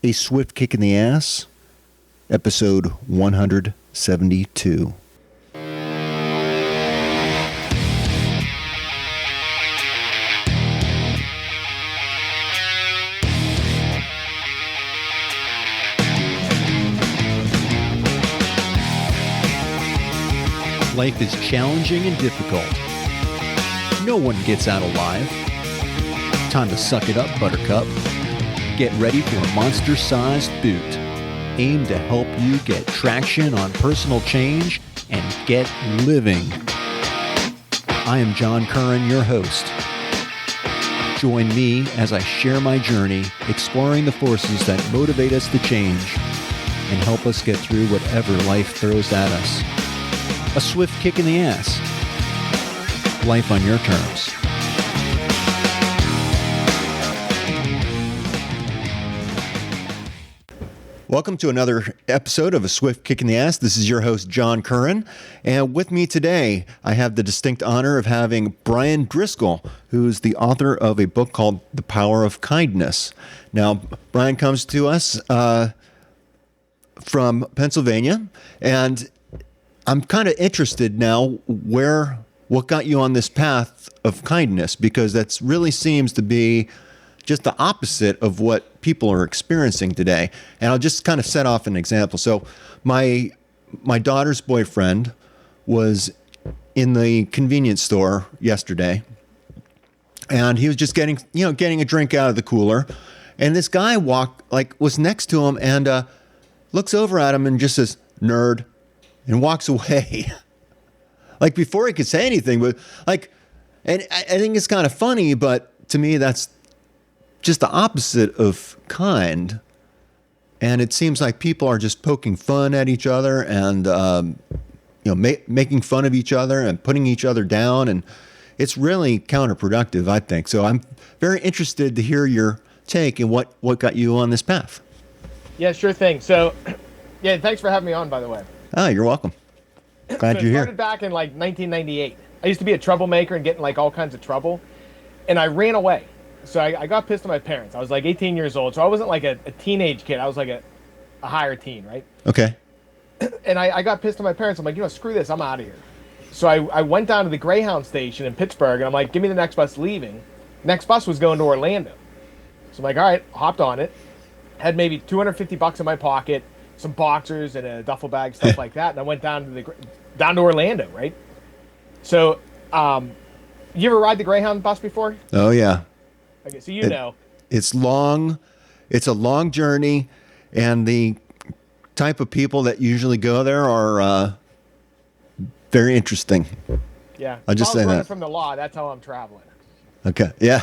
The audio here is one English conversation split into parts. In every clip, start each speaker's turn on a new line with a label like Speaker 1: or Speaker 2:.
Speaker 1: A Swift Kick in the Ass, episode 172. Life is challenging and difficult. No one gets out alive. Time to suck it up, Buttercup. Get ready for a monster-sized boot, aimed to help you get traction on personal change and get living. I am John Curran, your host. Join me as I share my journey, exploring the forces that motivate us to change and help us get through whatever life throws at us. A swift kick in the ass. Life on your terms. Welcome to another episode of A Swift Kick in the Ass. This is your host, John Curran. And with me today, I have the distinct honor of having Bryan Driscoll, who's the author of a book called The Power of Kindness. Now, Bryan comes to us from Pennsylvania, and I'm kind of interested now what got you on this path of kindness, because that really seems to be just the opposite of what people are experiencing today. And I'll just kind of set off an example. So my daughter's boyfriend was in the convenience store yesterday, and he was just getting a drink out of the cooler, and this guy was next to him and looks over at him and just says, "Nerd," and walks away. Like, before he could say anything, but and I think it's kind of funny, but to me that's just the opposite of kind. And it seems like people are just poking fun at each other and making fun of each other and putting each other down, and it's really counterproductive, I think. So I'm very interested to hear your take and what got you on this path.
Speaker 2: Yeah, sure thing. So, yeah, thanks for having me on, by the way.
Speaker 1: Oh, you're welcome. Glad you're here.
Speaker 2: I started back in 1998. I used to be a troublemaker and get in all kinds of trouble, and I ran away. So I got pissed at my parents. I was 18 years old, so I wasn't a teenage kid. I was a higher teen, right?
Speaker 1: Okay.
Speaker 2: And I got pissed at my parents. I'm like, screw this. I'm out of here. So I went down to the Greyhound station in Pittsburgh, and I'm like, give me the next bus leaving. Next bus was going to Orlando. So I'm like, all right, hopped on it. Had maybe $250 in my pocket, some boxers and a duffel bag, stuff like that. And I went down to Orlando, right? So, you ever ride the Greyhound bus before?
Speaker 1: Oh, yeah.
Speaker 2: Okay, so you know.
Speaker 1: It's long. It's a long journey, and the type of people that usually go there are very interesting.
Speaker 2: Yeah.
Speaker 1: I'll just say that.
Speaker 2: From the law, that's how I'm traveling.
Speaker 1: Okay. Yeah.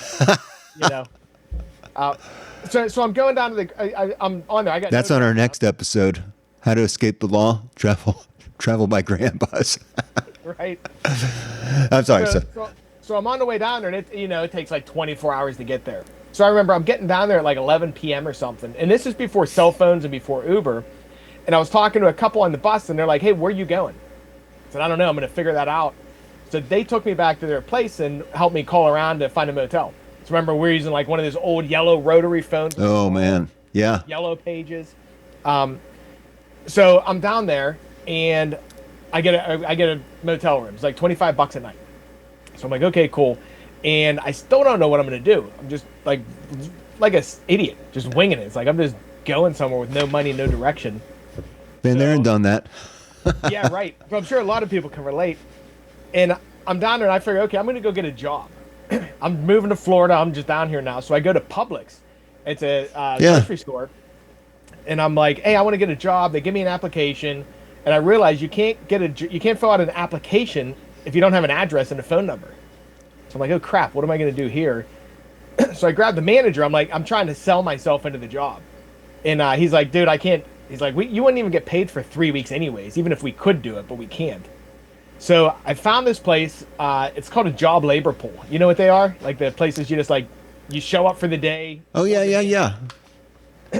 Speaker 2: So I'm going down to I'm on there.
Speaker 1: That's on our next episode. How to escape the law? Travel by Greyhound bus.
Speaker 2: Right.
Speaker 1: I'm sorry.
Speaker 2: So I'm on the way down there, and it takes 24 hours to get there. So I remember I'm getting down there at 11 p.m. or something, and this is before cell phones and before Uber. And I was talking to a couple on the bus, and they're like, "Hey, where are you going?" I said, "I don't know. I'm going to figure that out." So they took me back to their place and helped me call around to find a motel. So remember, we're using one of those old yellow rotary phones.
Speaker 1: Oh man, yeah.
Speaker 2: Yellow pages. So I'm down there, and I get a motel room. It's $25 a night. So I'm like, okay, cool. And I still don't know what I'm going to do. I'm just like an idiot, just winging it. It's I'm just going somewhere with no money, no direction.
Speaker 1: Been there and done that.
Speaker 2: Yeah, right. But I'm sure a lot of people can relate. And I'm down there, and I figure, okay, I'm going to go get a job. I'm moving to Florida. I'm just down here now. So I go to Publix. It's a grocery store. And I'm like, hey, I want to get a job. They give me an application. And I realize you can't fill out an application if you don't have an address and a phone number. So I'm like, oh crap, what am I going to do here? So I grabbed the manager. I'm like, I'm trying to sell myself into the job. And he's like, dude, I can't. He's like, you wouldn't even get paid for 3 weeks anyways, even if we could do it, but we can't. So I found this place. It's called a job labor pool. You know what they are? The places you just you show up for the day.
Speaker 1: Oh yeah.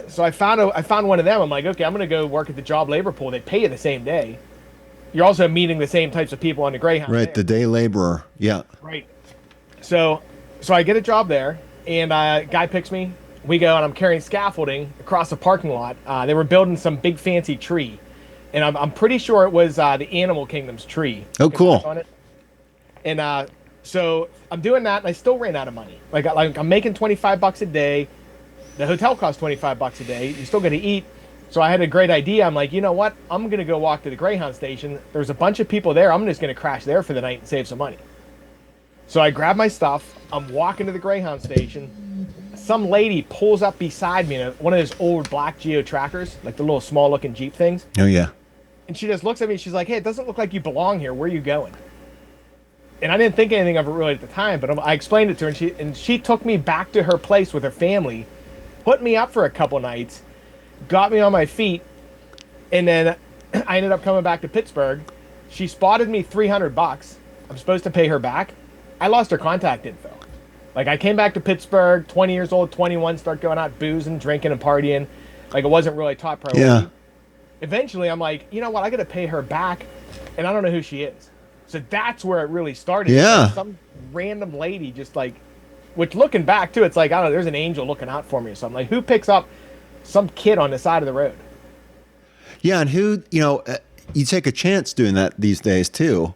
Speaker 2: So I found one of them. I'm like, okay, I'm going to go work at the job labor pool. They pay you the same day. You're also meeting the same types of people on the Greyhound.
Speaker 1: Right, the day laborer. Yeah.
Speaker 2: Right. So I get a job there, and guy picks me, we go and I'm carrying scaffolding across the parking lot. They were building some big fancy tree, and I'm pretty sure it was the Animal Kingdom's tree.
Speaker 1: Oh, cool.
Speaker 2: On it. And so I'm doing that, and I still ran out of money. Like I'm making $25 a day. The hotel costs $25 a day. You still got to eat. So I had a great idea. I'm like, you know what? I'm gonna go walk to the Greyhound station. There's a bunch of people there. I'm just gonna crash there for the night and save some money. So I grab my stuff. I'm walking to the Greyhound station. Some lady pulls up beside me in one of those old black Geo trackers, like the little small looking Jeep things.
Speaker 1: Oh, yeah.
Speaker 2: And she just looks at me and she's like, hey, it doesn't look like you belong here. Where are you going? And I didn't think anything of it really at the time, but I explained it to her, and she took me back to her place with her family, put me up for a couple nights, got me on my feet, and then I ended up coming back to Pittsburgh. She spotted me $300. I'm supposed to pay her back. I lost her contact info. Like, I came back to Pittsburgh, 20 years old, 21, start going out boozing, drinking, and partying. Like, it wasn't really top priority.
Speaker 1: Yeah.
Speaker 2: Eventually, I'm like, you know what? I got to pay her back, and I don't know who she is. So that's where it really started.
Speaker 1: Yeah.
Speaker 2: Like some random lady just like, which looking back too, it's like, I don't know, there's an angel looking out for me or something. Like, who picks up some kid on the side of the road?
Speaker 1: Yeah, and who, you take a chance doing that these days too,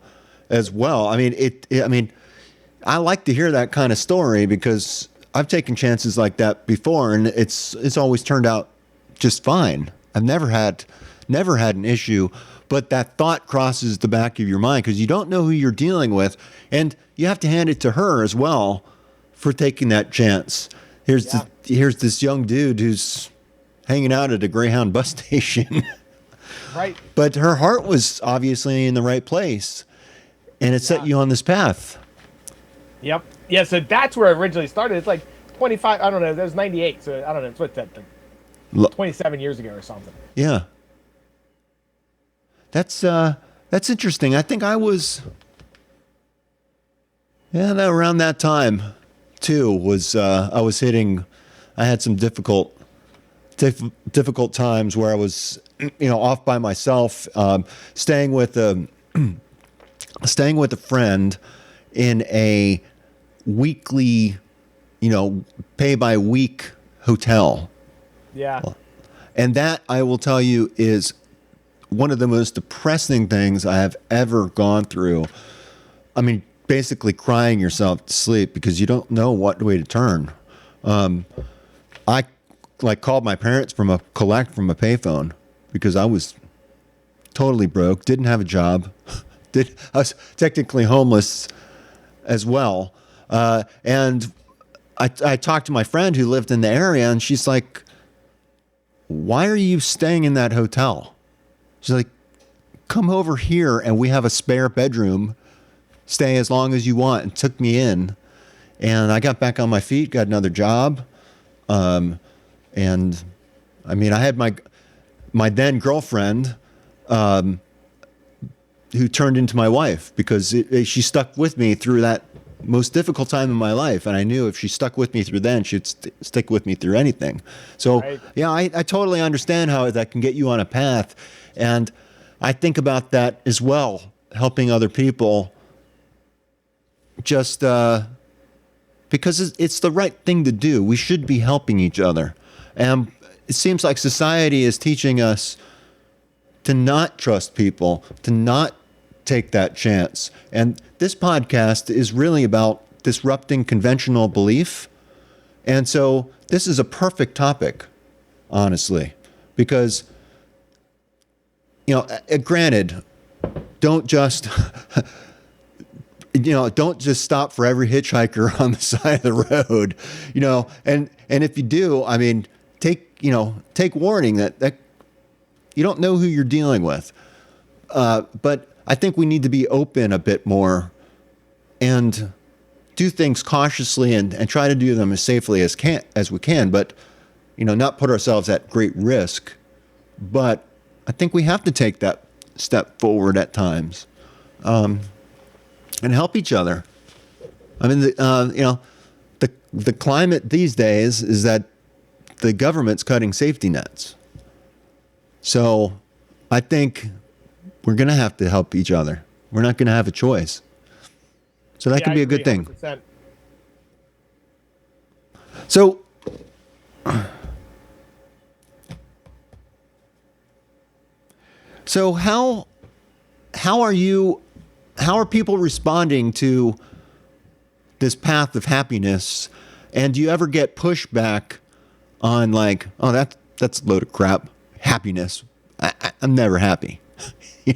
Speaker 1: as well. I mean, I like to hear that kind of story because I've taken chances like that before, and it's always turned out just fine. I've never had an issue, but that thought crosses the back of your mind because you don't know who you're dealing with, and you have to hand it to her as well for taking that chance. Here's this young dude who's hanging out at a Greyhound bus station.
Speaker 2: Right.
Speaker 1: But her heart was obviously in the right place, and it set you on this path.
Speaker 2: Yep. Yeah, so that's where it originally started. It's like 25, I don't know, that was 98, so I don't know, it's what that, 27 years ago or something.
Speaker 1: Yeah. That's interesting. I think I was, around that time too, I had some difficult times where I was, off by myself, staying with a friend in a weekly, pay by week hotel.
Speaker 2: Yeah.
Speaker 1: And that, I will tell you, is one of the most depressing things I have ever gone through. I mean, basically crying yourself to sleep because you don't know what way to turn. I called my parents from a payphone because I was totally broke, didn't have a job, I was technically homeless as well. And I talked to my friend who lived in the area, and she's like, why are you staying in that hotel? She's like, come over here and we have a spare bedroom. Stay as long as you want. And took me in. And I got back on my feet, got another job. And I mean, I had my then girlfriend, who turned into my wife because she stuck with me through that most difficult time in my life. And I knew if she stuck with me through then, she'd stick with me through anything. So, right. Yeah, I totally understand how that can get you on a path. And I think about that as well, helping other people just because it's the right thing to do. We should be helping each other. And it seems like society is teaching us to not trust people, to not take that chance. And this podcast is really about disrupting conventional belief. And so this is a perfect topic, honestly, because, granted, don't just, don't just stop for every hitchhiker on the side of the road, and if you do, I mean, take warning that you don't know who you're dealing with. But I think we need to be open a bit more and do things cautiously and try to do them as safely as we can, but, not put ourselves at great risk. But I think we have to take that step forward at times, and help each other. I mean, the climate these days is that the government's cutting safety nets. So I think we're going to have to help each other. We're not going to have a choice. So that can be a good thing.
Speaker 2: 100%.
Speaker 1: So So how are people responding to this path of happiness? And do you ever get pushback on like, oh, that's a load of crap, happiness? I'm never happy,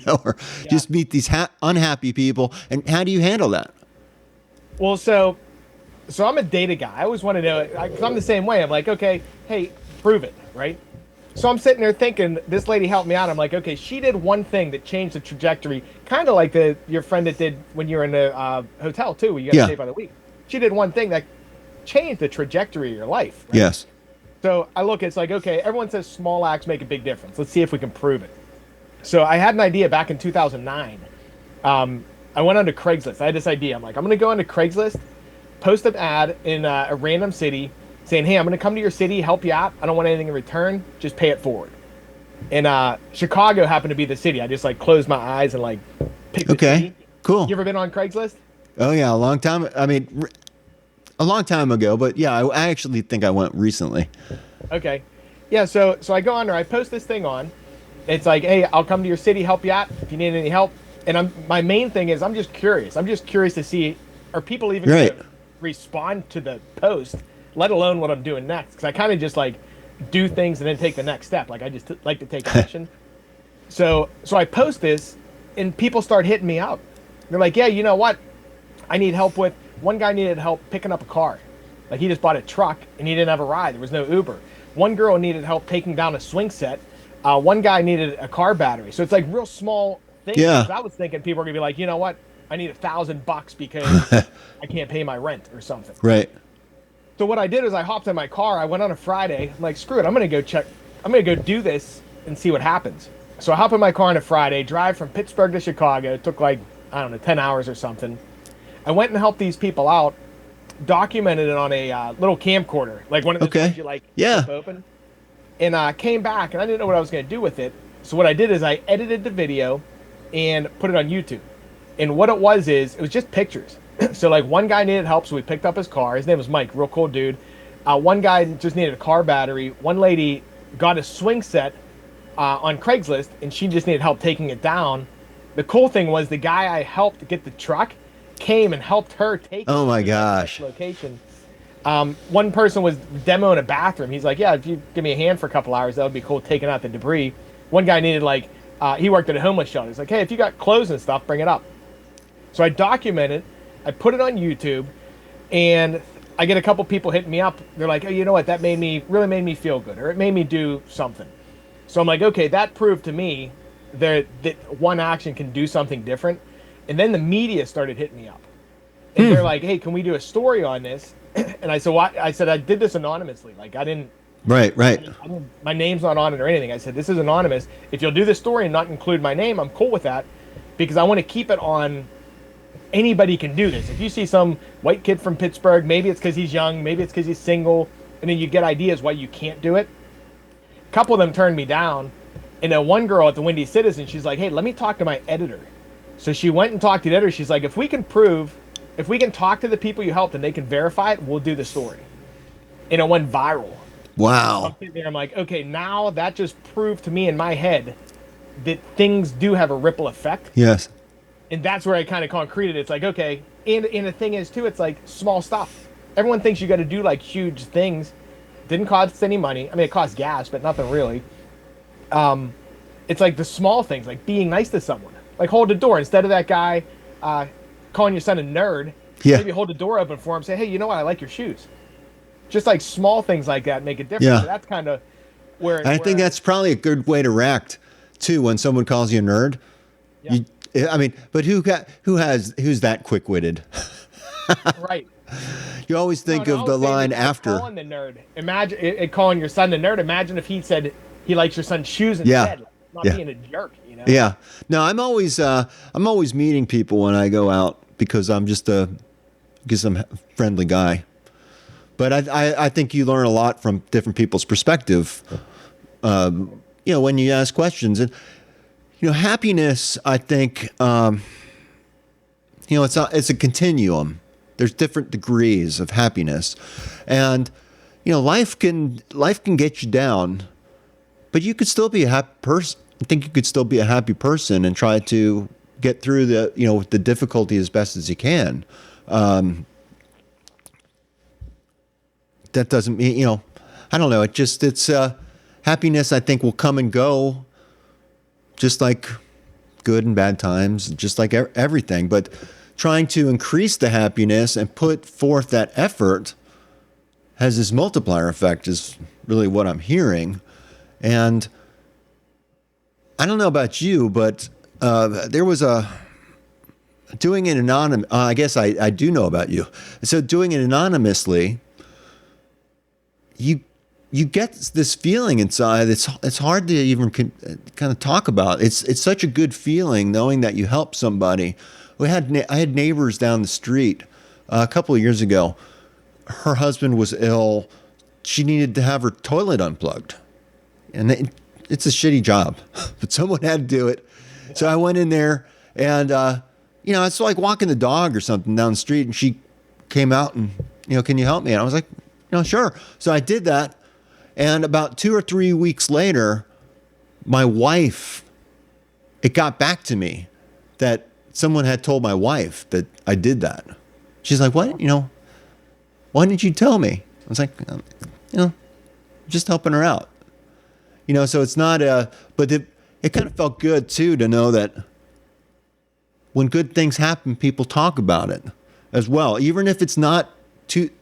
Speaker 1: or just meet these unhappy people. And how do you handle that?
Speaker 2: Well, so I'm a data guy. I always want to know, because I'm the same way. I'm like, okay, hey, prove it, right? So I'm sitting there thinking, this lady helped me out. I'm like, okay, she did one thing that changed the trajectory, kind of like your friend that did when you were in the hotel too, where you got to stay by the week. She did one thing that changed the trajectory of your life. Right?
Speaker 1: Yes.
Speaker 2: So I look, it's like, okay, everyone says small acts make a big difference. Let's see if we can prove it. So I had an idea back in 2009. I went onto Craigslist. I had this idea. I'm like, I'm going to go onto Craigslist, post an ad in a random city saying, hey, I'm going to come to your city, help you out. I don't want anything in return. Just pay it forward. And Chicago happened to be the city. I just like closed my eyes and like picked the city.
Speaker 1: Cool.
Speaker 2: You ever been on Craigslist?
Speaker 1: Oh yeah, a long time. I mean, a long time ago, but yeah, I actually think I went recently.
Speaker 2: Okay. Yeah, so I go on there, I post this thing on. It's like, hey, I'll come to your city, help you out if you need any help. And my main thing is I'm just curious. I'm just curious to see, are people even going to respond to the post, let alone what I'm doing next? Because I kind of just like do things and then take the next step. Like I just like to take action. So I post this and people start hitting me up. They're like, yeah, you know what? I need help with, one guy needed help picking up a car. Like he just bought a truck and he didn't have a ride. There was no Uber. One girl needed help taking down a swing set. One guy needed a car battery. So it's like real small things.
Speaker 1: Yeah.
Speaker 2: I was thinking people are gonna be like, you know what? I need $1,000 because I can't pay my rent or something.
Speaker 1: Right.
Speaker 2: So what I did is I hopped in my car. I went on a Friday. I'm like, screw it. I'm gonna go do this and see what happens. So I hop in my car on a Friday, drive from Pittsburgh to Chicago. It took like, I don't know, 10 hours or something. I went and helped these people out, documented it on a little camcorder, like one of those ones you like flip open. And came back, and I didn't know what I was going to do with it. So what I did is I edited the video and put it on YouTube. And what it was just pictures. So like one guy needed help, so we picked up his car. His name was Mike, real cool dude. One guy just needed a car battery. One lady got a swing set on Craigslist, and she just needed help taking it down. The cool thing was the guy I helped get the truck came and helped her take it to the location. One person was demoing a bathroom. He's like, yeah, if you give me a hand for a couple hours, that would be cool, taking out the debris. One guy needed he worked at a homeless shelter. He's like, hey, if you got clothes and stuff, bring it up. So I documented, I put it on YouTube, and I get a couple people hitting me up. They're like, oh, you know what, that really made me feel good, or it made me do something. So I'm like, okay, that proved to me that one action can do something different. And then the media started hitting me up. And they're like, hey, can we do a story on this? And I said, well, I did this anonymously. Like, I didn't.
Speaker 1: Right.
Speaker 2: My name's not on it or anything. I said, this is anonymous. If you'll do this story and not include my name, I'm cool with that, because I want to keep it on. Anybody can do this. If you see some white kid from Pittsburgh, maybe it's because he's young, maybe it's because he's single, and then you get ideas why you can't do it. A couple of them turned me down. And then one girl at the Windy Citizen, she's like, hey, let me talk to my editor. So she went and talked to the editor. She's like, if we can talk to the people you helped and they can verify it, we'll do the story. And it went viral.
Speaker 1: Wow.
Speaker 2: I'm sitting there, I'm like, okay, now that just proved to me in my head that things do have a ripple effect.
Speaker 1: Yes.
Speaker 2: And that's where I kind of concreted it. It's like, okay, and the thing is too, it's like small stuff. Everyone thinks you got to do like huge things. Didn't cost any money. I mean, it cost gas, but nothing really. It's like the small things, like being nice to someone. Like hold the door instead of that guy calling your son a nerd.
Speaker 1: Yeah.
Speaker 2: Maybe hold the door open for him. Say, hey, you know what? I like your shoes. Just like small things like that make a difference.
Speaker 1: Yeah.
Speaker 2: So that's kind of where
Speaker 1: I think that's probably a good way to react too when someone calls you a nerd.
Speaker 2: Yeah.
Speaker 1: But who's that quick-witted?
Speaker 2: Right.
Speaker 1: You always think of the line after.
Speaker 2: Calling the nerd. Imagine calling your son the nerd. Imagine if he said he likes your son's shoes instead. Not being a jerk, you know?
Speaker 1: Yeah. No, I'm always meeting people when I go out because I'm just a friendly guy. But I think you learn a lot from different people's perspective. When you ask questions, and happiness, I think, it's a continuum. There's different degrees of happiness, and life can get you down, but you could still be a happy person. I think you could still be a happy person and try to get through the difficulty as best as you can. That doesn't mean, I don't know. It's happiness, I think, will come and go, just like good and bad times, just like everything. But trying to increase the happiness and put forth that effort has this multiplier effect is really what I'm hearing. And I don't know about you, but there was doing it anonymous. I guess I do know about you. So doing it anonymously, you get this feeling inside. It's hard to even kind of talk about. It's such a good feeling knowing that you helped somebody. I had neighbors down the street a couple of years ago. Her husband was ill. She needed to have her toilet unplugged, and it's a shitty job, but someone had to do it. So I went in there, and it's like walking the dog or something down the street, and she came out and, can you help me? And I was like, sure. So I did that, and about 2 or 3 weeks later, my wife, it got back to me that someone had told my wife that I did that. She's like, what? Why didn't you tell me? I was like, just helping her out. So it's not but it kind of felt good too to know that when good things happen, people talk about it as well. Even if it's not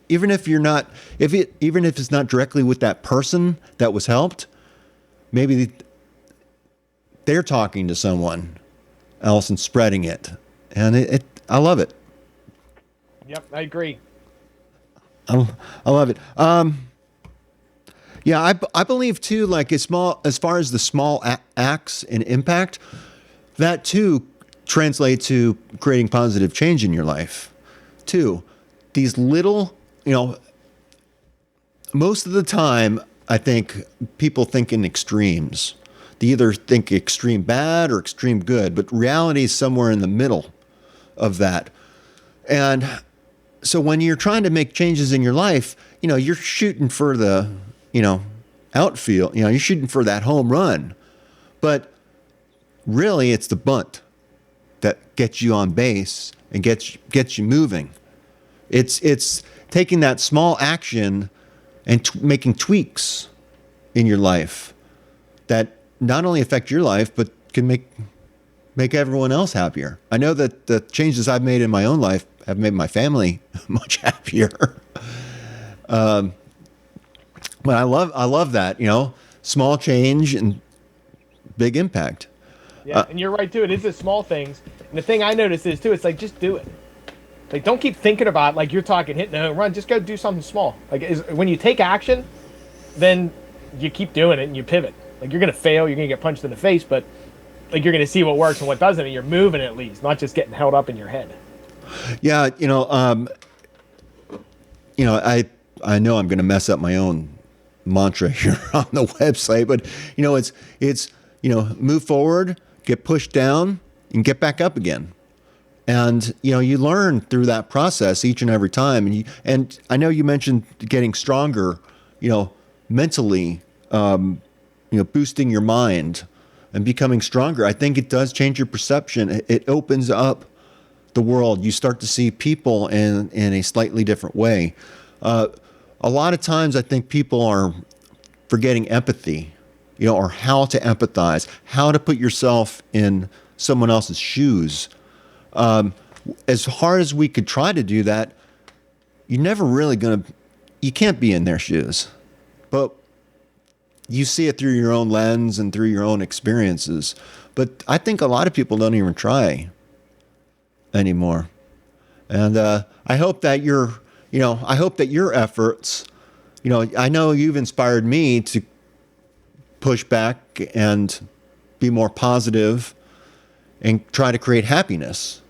Speaker 1: even if it's not directly with that person that was helped, maybe they're talking to someone else and spreading it. And I love it.
Speaker 2: Yep, I agree.
Speaker 1: I love it. Yeah, I believe too, like as far as the small acts and impact, that too translates to creating positive change in your life too. These little, most of the time, I think people think in extremes. They either think extreme bad or extreme good, but reality is somewhere in the middle of that. And so when you're trying to make changes in your life, you're shooting for the, outfield, you're shooting for that home run. But really it's the bunt that gets you on base and gets you moving. It's taking that small action and making tweaks in your life that not only affect your life, but can make everyone else happier. I know that the changes I've made in my own life have made my family much happier. But I love that, small change and big impact.
Speaker 2: Yeah, and you're right too. It is the small things. And the thing I notice is too, it's like, just do it. Like, don't keep thinking about, like you're talking hitting a home run. Just go do something small. Like, when you take action, then you keep doing it and you pivot. Like, you're gonna fail, you're gonna get punched in the face, but like you're gonna see what works and what doesn't, and you're moving at least, not just getting held up in your head.
Speaker 1: Yeah, I know I'm gonna mess up my own mantra here on the website, but it's move forward, get pushed down, and get back up again. And you learn through that process each and every time. And I know you mentioned getting stronger, mentally, boosting your mind and becoming stronger. I think it does change your perception. It opens up the world. You start to see people in a slightly different way. A lot of times I think people are forgetting empathy, or how to empathize, how to put yourself in someone else's shoes. As hard as we could try to do that, you're never really you can't be in their shoes. But you see it through your own lens and through your own experiences. But I think a lot of people don't even try anymore. And I hope that your efforts, I know you've inspired me to push back and be more positive and try to create happiness.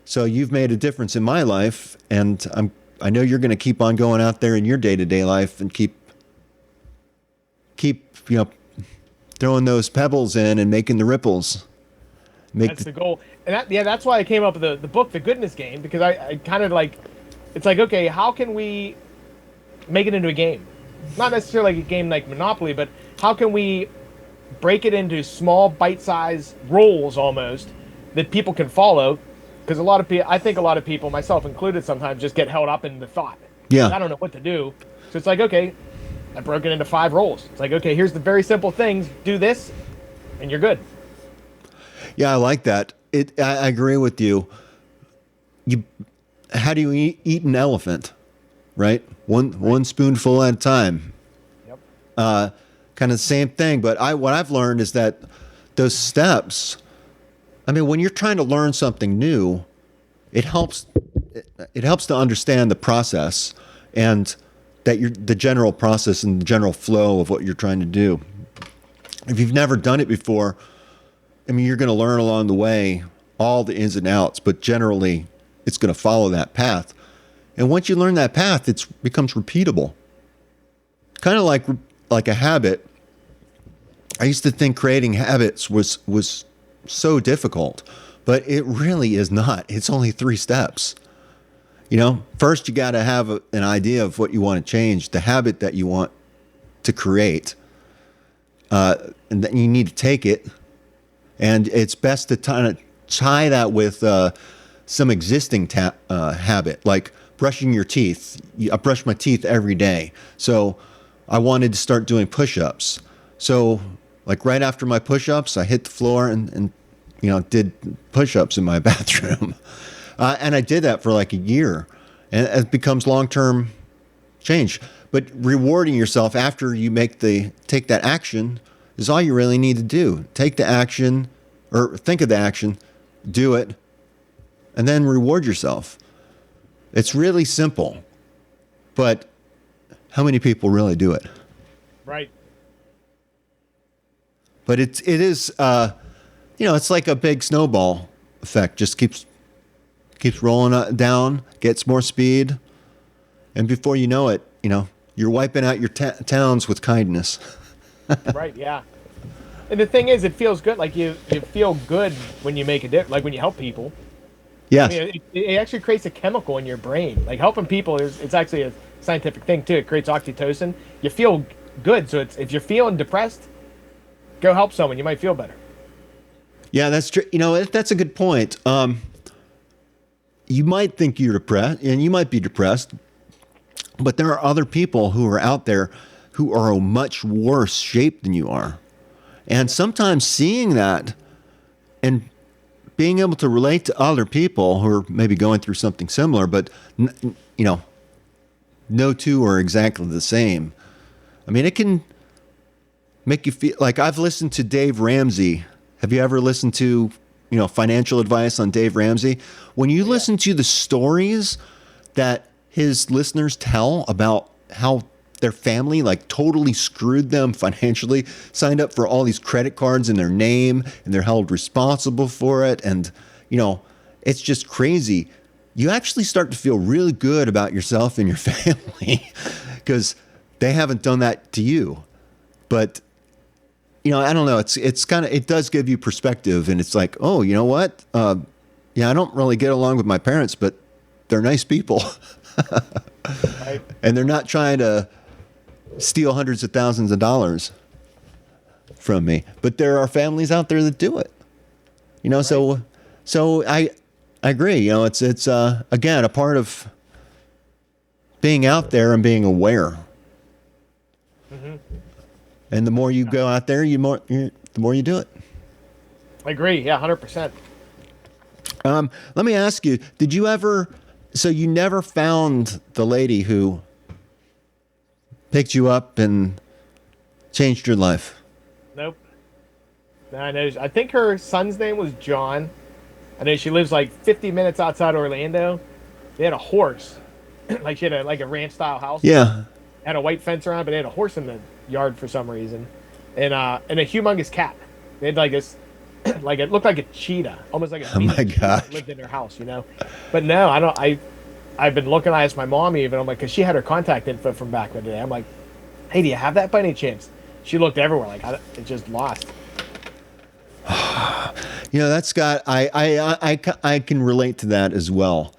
Speaker 1: So you've made a difference in my life, and I know you're going to keep on going out there in your day-to-day life and keep throwing those pebbles in and making the ripples.
Speaker 2: That's the goal. And that's why I came up with the book, The Goodness Game, because I kind of like, it's like, okay, how can we make it into a game? not necessarily like a game like Monopoly, but how can we break it into small bite-sized rules almost that people can follow? Because I think a lot of people, myself included, sometimes just get held up in the thought.
Speaker 1: Yeah.
Speaker 2: I don't know what to do. So it's like, okay, I broke it into 5 roles. It's like, okay, here's the very simple things. Do this, and you're good.
Speaker 1: Yeah, I like that. I agree with you. How do you eat an elephant? Right? One spoonful at a time.
Speaker 2: Yep.
Speaker 1: Kind of the same thing. But what I've learned is that those steps, I mean, when you're trying to learn something new, it helps to understand the process and the general process and the general flow of what you're trying to do. If you've never done it before, I mean, you're going to learn along the way all the ins and outs, but generally it's going to follow that path. And once you learn that path, it becomes repeatable. Kind of like a habit. I used to think creating habits was so difficult, but it really is not. It's only 3 steps. First you got to have an idea of what you want to change, the habit that you want to create. And then you need to take it. And it's best to tie that with some existing habit, like brushing your teeth. I brush my teeth every day. So I wanted to start doing push-ups. So like right after my push-ups, I hit the floor and did push-ups in my bathroom. And I did that for like a year. And it becomes long-term change. But rewarding yourself after you take that action is all you really need to do. Take the action, or think of the action, do it, and then reward yourself. It's really simple, but how many people really do it?
Speaker 2: Right.
Speaker 1: But it is, it's like a big snowball effect. Just keeps rolling down, gets more speed, and before you know it, you're wiping out your towns with kindness.
Speaker 2: Right. Yeah. And the thing is, it feels good. Like you feel good when you make a difference. Like when you help people.
Speaker 1: Yes.
Speaker 2: I mean, it actually creates a chemical in your brain. Like helping people it's actually a scientific thing too. It creates oxytocin. You feel good. So if you're feeling depressed, go help someone. You might feel better.
Speaker 1: Yeah, that's true. That's a good point. You might think you're depressed, and you might be depressed, but there are other people who are out there who are in much worse shape than you are. And sometimes seeing that and being able to relate to other people who are maybe going through something similar, but, no two are exactly the same. I mean, it can make you feel like I've listened to Dave Ramsey. Have you ever listened to, financial advice on Dave Ramsey? When you listen to the stories that his listeners tell about how their family totally screwed them financially, signed up for all these credit cards in their name, and they're held responsible for it. And, it's just crazy. You actually start to feel really good about yourself and your family because they haven't done that to you. But, I don't know. It's kind of, it does give you perspective, and it's like, oh, you know what? I don't really get along with my parents, but they're nice people. Right. And they're not trying to steal hundreds of thousands of dollars from me, but there are families out there that do it, right. So I agree. It's again, a part of being out there and being aware. Mm-hmm. And the more you go out there, the more you do it.
Speaker 2: I agree. Yeah. 100%.
Speaker 1: Let me ask you, did you ever, so you never found the lady who picked you up and changed your life?
Speaker 2: Nope. I know. I think her son's name was John. I know she lives like 50 minutes outside Orlando. They had a horse. She had a ranch style house.
Speaker 1: Yeah.
Speaker 2: Had a white fence around, but they had a horse in the yard for some reason. And a humongous cat. They had this, it looked like a cheetah. Almost like a
Speaker 1: oh my gosh.
Speaker 2: Lived in their house, But no, I don't. I've been looking. I asked my mom even. I'm like, because she had her contact info from back in the day. I'm like, hey, do you have that by any chance? She looked everywhere. It just lost.
Speaker 1: That's got. I can relate to that as well,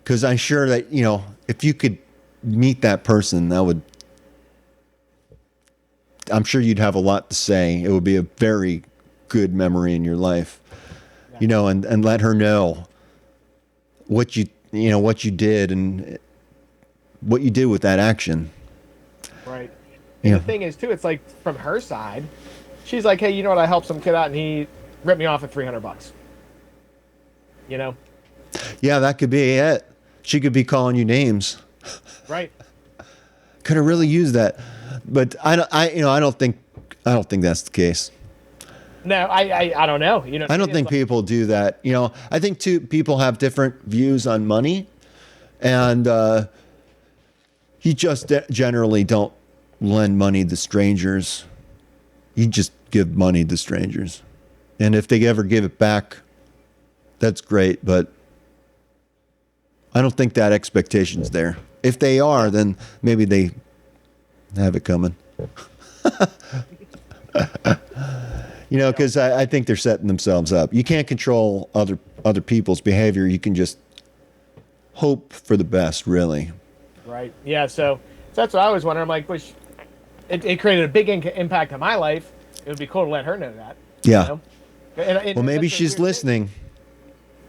Speaker 1: because I'm sure that if you could meet that person, that would I'm sure you'd have a lot to say. It would be a very good memory in your life, and let her know what what you did and what you did with that action.
Speaker 2: Right. And the thing is too, it's like from her side, she's like, hey, you know what? I helped some kid out and he ripped me off at $300.
Speaker 1: Yeah, that could be it. She could be calling you names.
Speaker 2: Right.
Speaker 1: Could have really used that, but I don't think that's the case.
Speaker 2: No, I don't know.
Speaker 1: I don't think people do that. I think people have different views on money, and you just generally don't lend money to strangers. You just give money to strangers, and if they ever give it back, that's great. But I don't think that expectation's there. If they are, then maybe they have it coming. Because I think they're setting themselves up. You can't control other people's behavior. You can just hope for the best, really.
Speaker 2: Right. Yeah. So that's what I was wondering. I'm like, it created a big impact on my life. It would be cool to let her know that.
Speaker 1: Yeah.
Speaker 2: And
Speaker 1: well, maybe she's listening.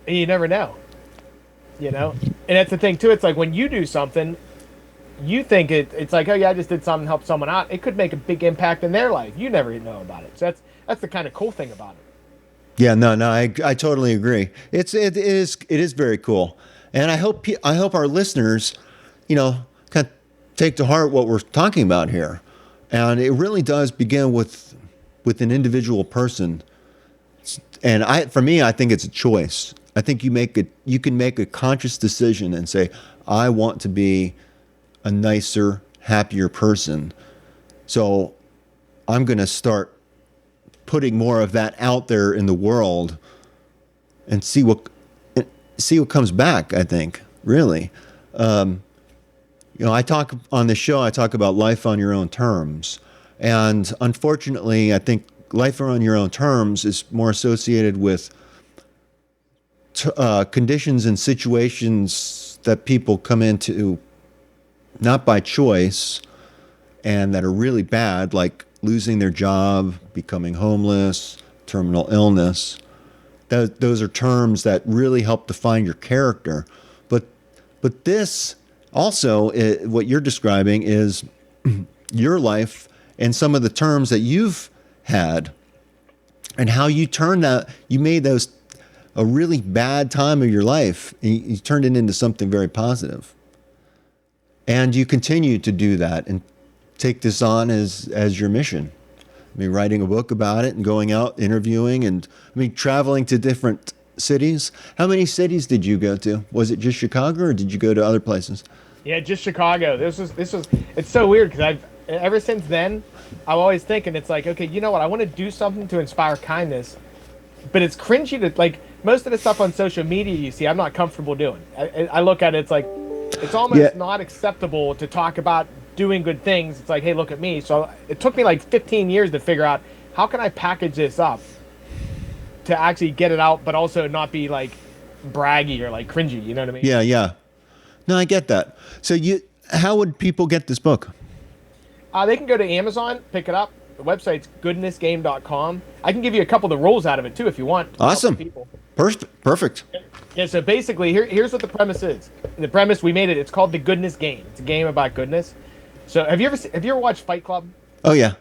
Speaker 2: You never know. And that's the thing too. It's like when you do something, you think it's like, oh yeah, I just did something to help someone out. It could make a big impact in their life. You never know about it. So that's the kind of cool thing about it.
Speaker 1: Yeah, no, I totally agree. It is very cool, and I hope our listeners, kind of take to heart what we're talking about here, and it really does begin with an individual person, and for me, I think it's a choice. I think you can make a conscious decision and say, I want to be a nicer, happier person. So I'm going to start putting more of that out there in the world and see what comes back, I think, really. I talk on the show, I talk about life on your own terms. And unfortunately, I think life on your own terms is more associated with conditions and situations that people come into not by choice and that are really bad, like losing their job, becoming homeless, terminal illness. Those are terms that really help define your character. But this also, what you're describing is your life and some of the terms that you've had and how you made those a really bad time of your life, and you turned it into something very positive. And you continue to do that and take this on as your mission. Writing a book about it and going out interviewing and traveling to different cities. How many cities did you go to? Was it just Chicago or did you go to other places?
Speaker 2: Yeah, just Chicago. This was it's so weird because ever since then, I'm always thinking it's like, okay, you know what? I want to do something to inspire kindness, but it's cringy to like most of the stuff on social media you see, I'm not comfortable doing. I look at it, it's like, it's almost not acceptable to talk about doing good things. It's like, hey, look at me. So it took me like 15 years to figure out how can I package this up to actually get it out, but also not be like braggy or like cringy. You know what I mean?
Speaker 1: Yeah. No, I get that. So how would people get this book?
Speaker 2: They can go to Amazon, pick it up. The website's goodnessgame.com. I can give you a couple of the rules out of it too if you want.
Speaker 1: Awesome. Perfect.
Speaker 2: Yeah, so basically here's what the premise is. The premise, we made it. It's called The Goodness Game. It's a game about goodness. So have you ever watched Fight Club?
Speaker 1: Oh yeah.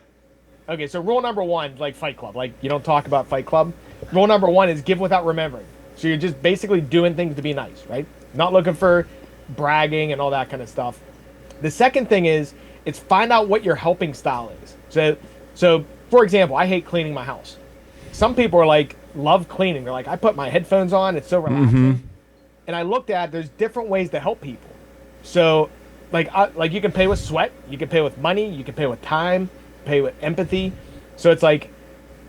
Speaker 2: Okay, so rule number 1, like Fight Club, like you don't talk about Fight Club. Rule number 1 is give without remembering. So you're just basically doing things to be nice, right? Not looking for bragging and all that kind of stuff. The second thing is it's find out what your helping style is. So for example, I hate cleaning my house. Some people are like, love cleaning. They're like, I put my headphones on, it's so relaxing. Mm-hmm. And I looked at there's different ways to help people. So like you can pay with sweat, you can pay with money, you can pay with time, pay with empathy. So it's like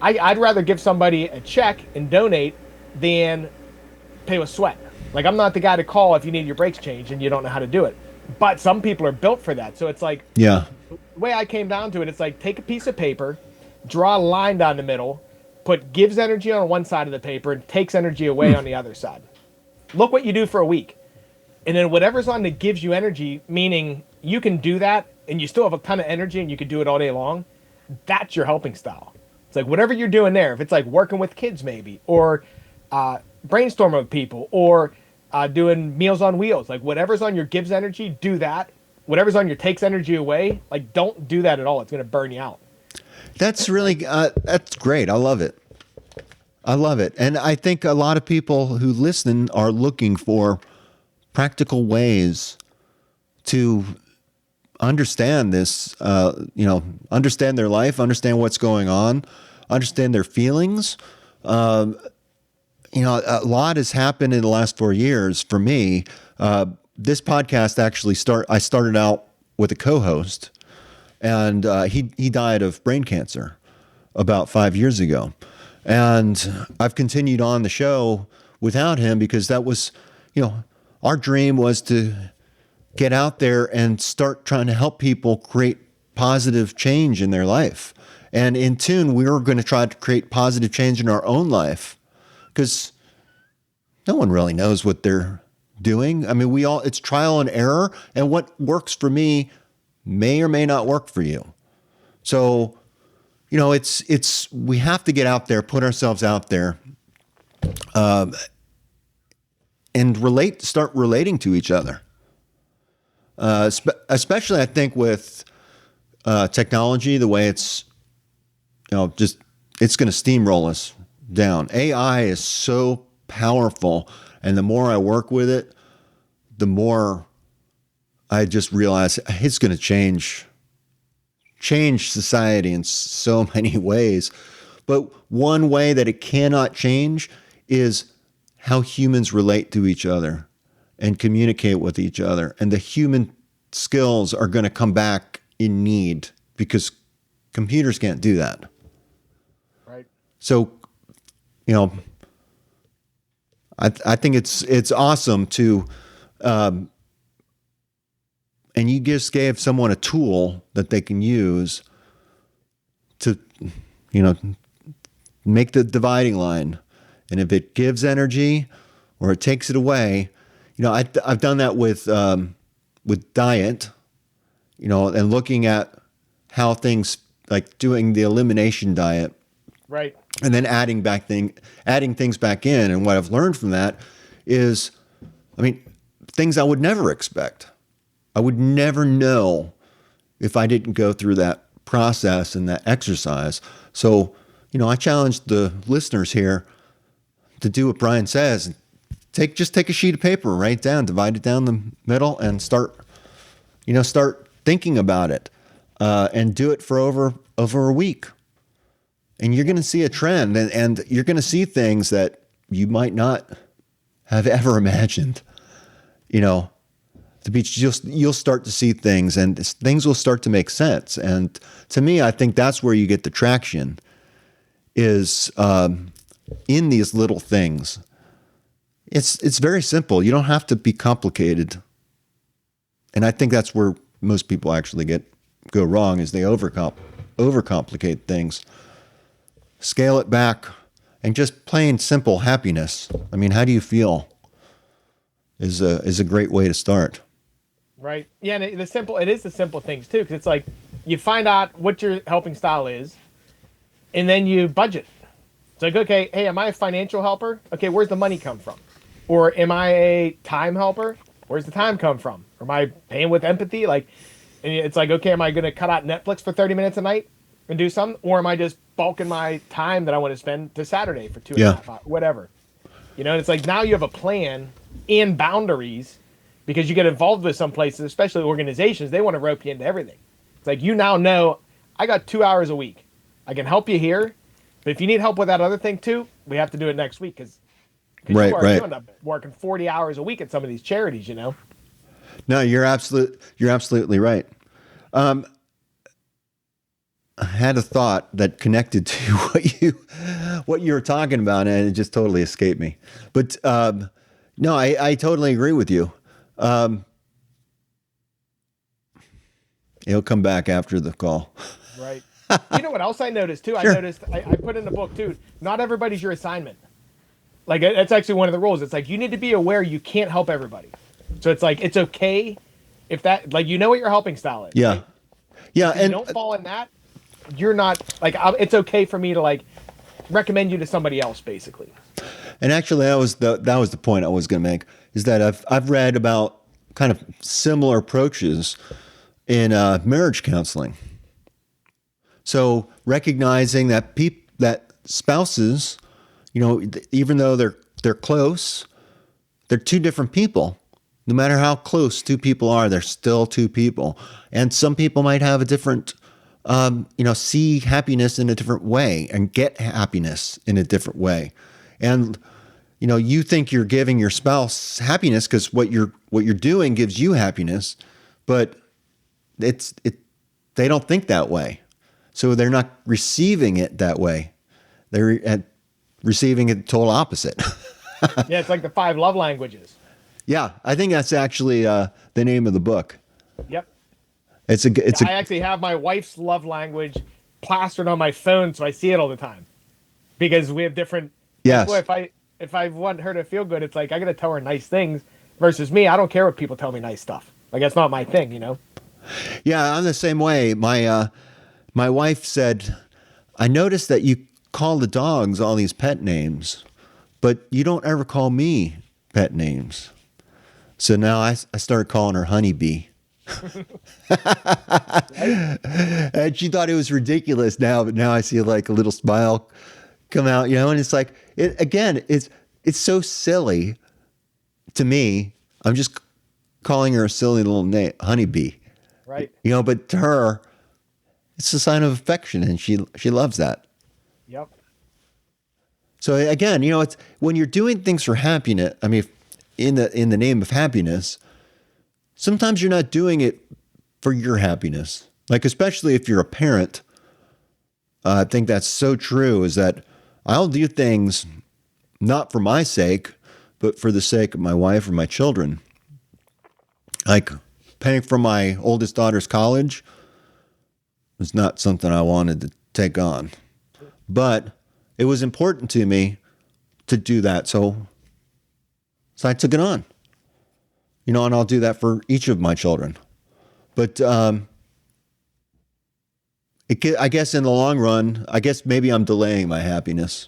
Speaker 2: I'd rather give somebody a check and donate than pay with sweat. Like I'm not the guy to call if you need your brakes changed and you don't know how to do it. But some people are built for that. So it's like,
Speaker 1: yeah.
Speaker 2: The way I came down to it, it's like take a piece of paper, draw a line down the middle, put gives energy on one side of the paper and takes energy away on the other side. Look what you do for a week. And then whatever's on that gives you energy, meaning you can do that and you still have a ton of energy and you can do it all day long, that's your helping style. It's like whatever you're doing there. If it's like working with kids maybe, or brainstorming with people, or doing Meals on Wheels, like whatever's on your gives energy, do that. Whatever's on your takes energy away, like don't do that at all. It's going to burn you out.
Speaker 1: That's really, that's great. I love it. I love it. And I think a lot of people who listen are looking for practical ways to understand this, understand their life, understand what's going on, understand their feelings. A lot has happened in the last 4 years for me. This podcast actually I started out with a co-host, and he died of brain cancer about 5 years ago. And I've continued on the show without him because that was, our dream was to get out there and start trying to help people create positive change in their life. And in tune, we were going to try to create positive change in our own life because no one really knows what they're doing. I mean, it's trial and error, and what works for me may or may not work for you. So, we have to get out there, put ourselves out there, and start relating to each other. Especially I think with technology, the way it's, it's going to steamroll us down. AI is so powerful, and the more I work with it, the more I just realize it's going to change society in so many ways. But one way that it cannot change is how humans relate to each other and communicate with each other. And the human skills are going to come back in need because computers can't do that.
Speaker 2: Right.
Speaker 1: So, I think it's awesome to, and you just gave someone a tool that they can use to, make the dividing line. And if it gives energy or it takes it away, I've done that with diet, and looking at how things like doing the elimination diet,
Speaker 2: right,
Speaker 1: and then adding things back in. And what I've learned from that is, things I would never expect. I would never know if I didn't go through that process and that exercise. So, I challenge the listeners here to do what Bryan says. Just take a sheet of paper, write it down, divide it down the middle, and start thinking about it, and do it for over a week. And you're going to see a trend, and you're going to see things that you might not have ever imagined. You'll start to see things, and things will start to make sense. And to me, I think that's where you get the traction is in these little things. It's very simple. You don't have to be complicated. And I think that's where most people actually go wrong is they overcomplicate things. Scale it back, and just plain simple happiness. How do you feel is a great way to start.
Speaker 2: Right. Yeah, and it is the simple things too, because it's like you find out what your helping style is, and then you budget. It's like, okay, hey, am I a financial helper? Okay, where's the money come from? Or am I a time helper? Where's the time come from? Or am I paying with empathy? Like, and it's like, okay, am I going to cut out Netflix for 30 minutes a night and do something? Or am I just bulking my time that I want to spend to Saturday for 2.5 hours, whatever? And it's like now you have a plan and boundaries, because you get involved with some places, especially organizations, they want to rope you into everything. It's like, you now know I got 2 hours a week. I can help you here, but if you need help with that other thing too, we have to do it next week because you end up working 40 hours a week at some of these charities,
Speaker 1: No, you're absolutely right. I had a thought that connected to what you were talking about, and it just totally escaped me. But no, I totally agree with you. It'll come back after the call.
Speaker 2: Right. You know what else I noticed too? Sure. I noticed I put in the book too. Not everybody's your assignment. Like that's actually one of the rules. It's like you need to be aware you can't help everybody. So it's like it's okay if that what your helping style is.
Speaker 1: Yeah.
Speaker 2: Right?
Speaker 1: Yeah,
Speaker 2: if
Speaker 1: and
Speaker 2: you don't fall in that, you're not like it's okay for me to like recommend you to somebody else, basically.
Speaker 1: And actually, that was the point I was going to make, is that I've read about kind of similar approaches in marriage counseling. So recognizing that that spouses, even though they're close, they're two different people. No matter how close two people are, they're still two people. And some people might have a different, see happiness in a different way and get happiness in a different way. And you think you're giving your spouse happiness because what you're doing gives you happiness, but they don't think that way. So they're not receiving it that way. They're receiving it total opposite.
Speaker 2: Yeah, it's like the 5 love languages.
Speaker 1: Yeah, I think that's actually the name of the book.
Speaker 2: Yep.
Speaker 1: I
Speaker 2: actually have my wife's love language plastered on my phone, so I see it all the time. Because we have different.
Speaker 1: Yes.
Speaker 2: Boy, if I want her to feel good, it's like I gotta tell her nice things. Versus me, I don't care what people tell me nice stuff. Like that's not my thing,
Speaker 1: Yeah, I'm the same way. My wife said, I noticed that you call the dogs all these pet names, but you don't ever call me pet names. So now I started calling her Honeybee. And she thought it was ridiculous now, but now I see like a little smile come out, and it's like, it's so silly to me. I'm just calling her a silly little name, Honeybee.
Speaker 2: Right.
Speaker 1: But to her, it's a sign of affection, and she loves that.
Speaker 2: Yep.
Speaker 1: So again, it's when you're doing things for happiness. I mean, in the name of happiness, sometimes you're not doing it for your happiness. Like especially if you're a parent, I think that's so true. Is that I'll do things not for my sake, but for the sake of my wife or my children. Like paying for my oldest daughter's college was not something I wanted to take on, but it was important to me to do that. So I took it on, and I'll do that for each of my children. But I guess in the long run, maybe I'm delaying my happiness,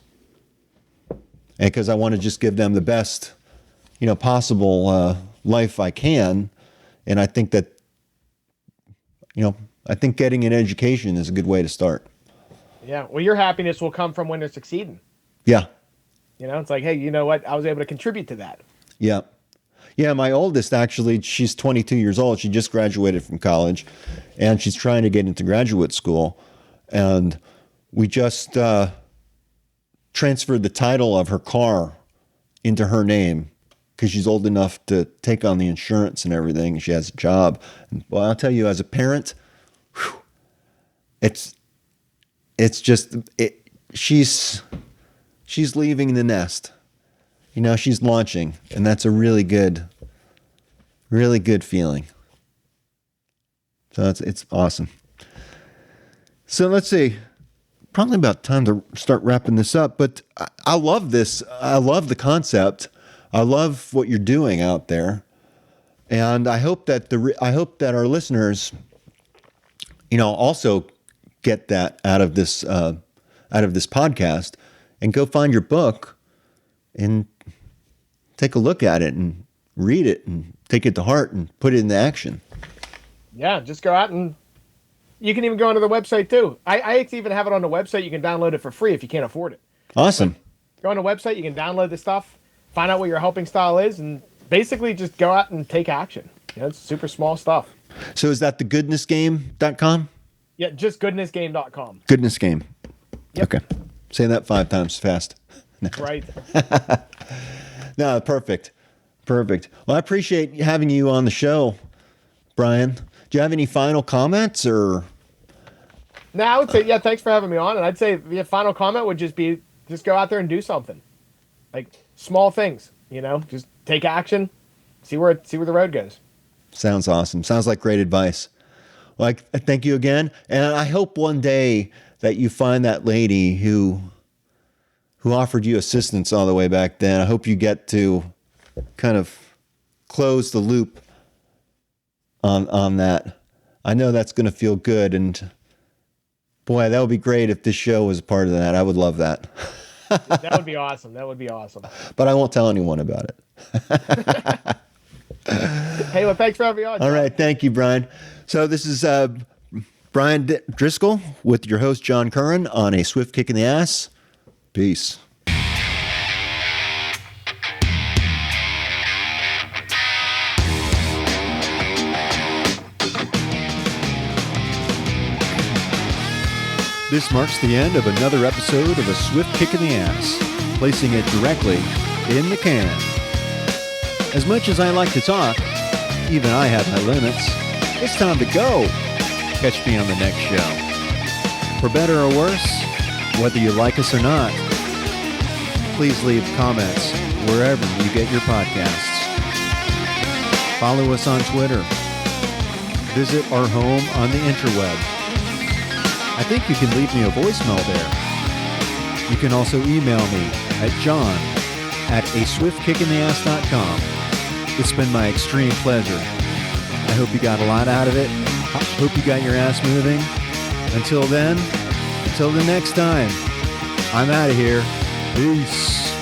Speaker 1: and because I want to just give them the best, possible life I can. And I think that, I think getting an education is a good way to start.
Speaker 2: Yeah. Well, your happiness will come from when they're succeeding.
Speaker 1: Yeah.
Speaker 2: It's like, hey, you know what? I was able to contribute to that.
Speaker 1: Yeah. Yeah. My oldest, actually, she's 22 years old. She just graduated from college and she's trying to get into graduate school. And we just transferred the title of her car into her name, because she's old enough to take on the insurance and everything. She has a job. And, well, I'll tell you, as a parent, it's just she's leaving the nest. She's launching, and that's a really good feeling. So it's awesome. So let's see. Probably about time to start wrapping this up. But I love this. I love the concept. I love what you're doing out there, and I hope that our listeners, also get that out of this podcast, and go find your book and take a look at it and read it and take it to heart and put it into action.
Speaker 2: Yeah, just go out, and you can even go onto the website too. I even have it on the website. You can download it for free if you can't afford it.
Speaker 1: Awesome.
Speaker 2: But go on the website. You can download the stuff. Find out what your helping style is, and basically just go out and take action. It's super small stuff.
Speaker 1: So is that thegoodnessgame.com?
Speaker 2: Yeah, just goodnessgame.com.
Speaker 1: Goodness Game.
Speaker 2: Yep.
Speaker 1: Okay. Say that 5 times fast.
Speaker 2: Right.
Speaker 1: No, perfect. Perfect. Well, I appreciate having you on the show, Bryan. Do you have any final comments or?
Speaker 2: No, I would say, yeah, thanks for having me on. And I'd say the final comment would just be, just go out there and do something. Like small things, just take action, see where the road goes.
Speaker 1: Sounds awesome. Sounds like great advice. Well, I thank you again. And I hope one day that you find that lady who offered you assistance all the way back then. I hope you get to kind of close the loop on that. I know that's going to feel good. And Boy, that would be great if this show was a part of that. I would love that.
Speaker 2: That would be awesome. That would be awesome.
Speaker 1: But I won't tell anyone about it.
Speaker 2: Hey, well, thanks for having me on.
Speaker 1: All right. Thank you, Bryan. So this is Bryan Driscoll with your host, John Curran, on A Swift Kick in the Ass. Peace. This marks the end of another episode of A Swift Kick in the Ass, placing it directly in the can. As much as I like to talk, even I have my limits. It's time to go. Catch me on the next show. For better or worse, whether you like us or not, please leave comments wherever you get your podcasts. Follow us on Twitter. Visit our home on the interweb. I think you can leave me a voicemail there. You can also email me at john@aswiftkickintheass.com. It's been my extreme pleasure. I hope you got a lot out of it. I hope you got your ass moving. Until then, until the next time, I'm out of here. Peace.